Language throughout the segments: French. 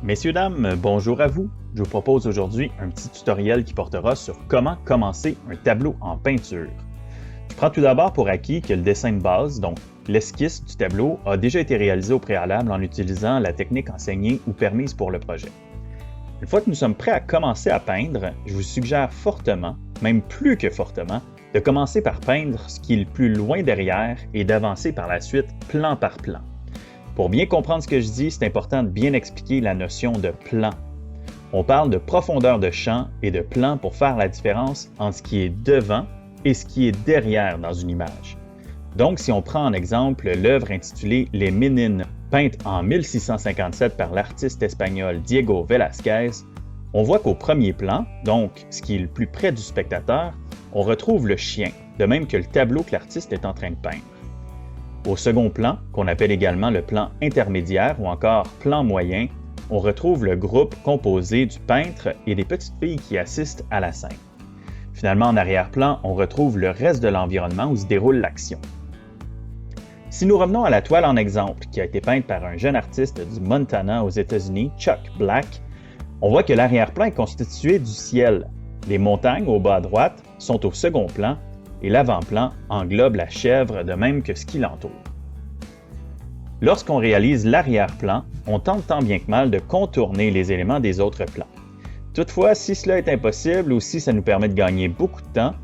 Messieurs, dames, bonjour à vous. Je vous propose aujourd'hui un petit tutoriel qui portera sur comment commencer un tableau en peinture. Je prends tout d'abord pour acquis que le dessin de base, donc l'esquisse du tableau, a déjà été réalisé au préalable en utilisant la technique enseignée ou permise pour le projet. Une fois que nous sommes prêts à commencer à peindre, je vous suggère fortement, même plus que fortement, de commencer par peindre ce qui est le plus loin derrière et d'avancer par la suite plan par plan. Pour bien comprendre ce que je dis, c'est important de bien expliquer la notion de plan. On parle de profondeur de champ et de plan pour faire la différence entre ce qui est devant et ce qui est derrière dans une image. Donc, si on prend en exemple l'œuvre intitulée « Les Ménines », peinte en 1657 par l'artiste espagnol Diego Velázquez, on voit qu'au premier plan, donc ce qui est le plus près du spectateur, on retrouve le chien, de même que le tableau que l'artiste est en train de peindre. Au second plan, qu'on appelle également le plan intermédiaire ou encore plan moyen, on retrouve le groupe composé du peintre et des petites filles qui assistent à la scène. Finalement, en arrière-plan, on retrouve le reste de l'environnement où se déroule l'action. Si nous revenons à la toile en exemple, qui a été peinte par un jeune artiste du Montana aux États-Unis, Chuck Black, on voit que l'arrière-plan est constitué du ciel. Les montagnes au bas à droite sont au second plan et l'avant-plan englobe la chèvre de même que ce qui l'entoure. Lorsqu'on réalise l'arrière-plan, on tente tant bien que mal de contourner les éléments des autres plans. Toutefois, si cela est impossible ou si ça nous permet de gagner beaucoup de temps,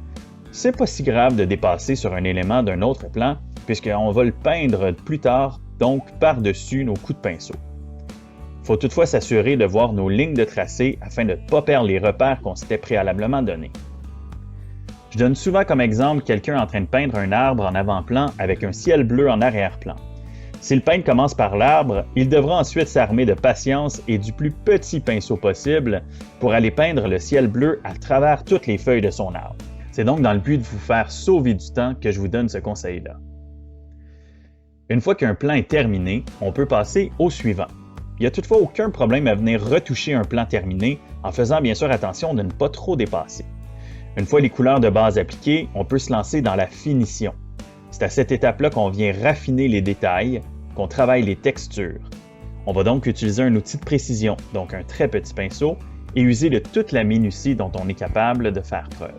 c'est pas si grave de dépasser sur un élément d'un autre plan puisqu'on va le peindre plus tard, donc par-dessus nos coups de pinceau. Il faut toutefois s'assurer de voir nos lignes de tracé afin de ne pas perdre les repères qu'on s'était préalablement donnés. Je donne souvent comme exemple quelqu'un en train de peindre un arbre en avant-plan avec un ciel bleu en arrière-plan. Si le peintre commence par l'arbre, il devra ensuite s'armer de patience et du plus petit pinceau possible pour aller peindre le ciel bleu à travers toutes les feuilles de son arbre. C'est donc dans le but de vous faire sauver du temps que je vous donne ce conseil-là. Une fois qu'un plan est terminé, on peut passer au suivant. Il n'y a toutefois aucun problème à venir retoucher un plan terminé en faisant bien sûr attention de ne pas trop dépasser. Une fois les couleurs de base appliquées, on peut se lancer dans la finition. C'est à cette étape-là qu'on vient raffiner les détails, qu'on travaille les textures. On va donc utiliser un outil de précision, donc un très petit pinceau, et user de toute la minutie dont on est capable de faire preuve.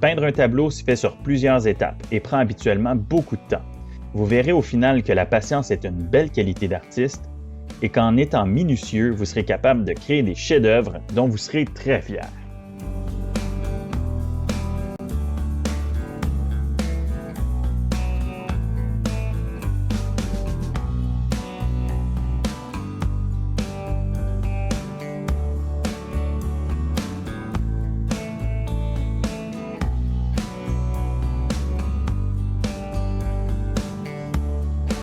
Peindre un tableau se fait sur plusieurs étapes et prend habituellement beaucoup de temps. Vous verrez au final que la patience est une belle qualité d'artiste et qu'en étant minutieux, vous serez capable de créer des chefs-d'œuvre dont vous serez très fiers.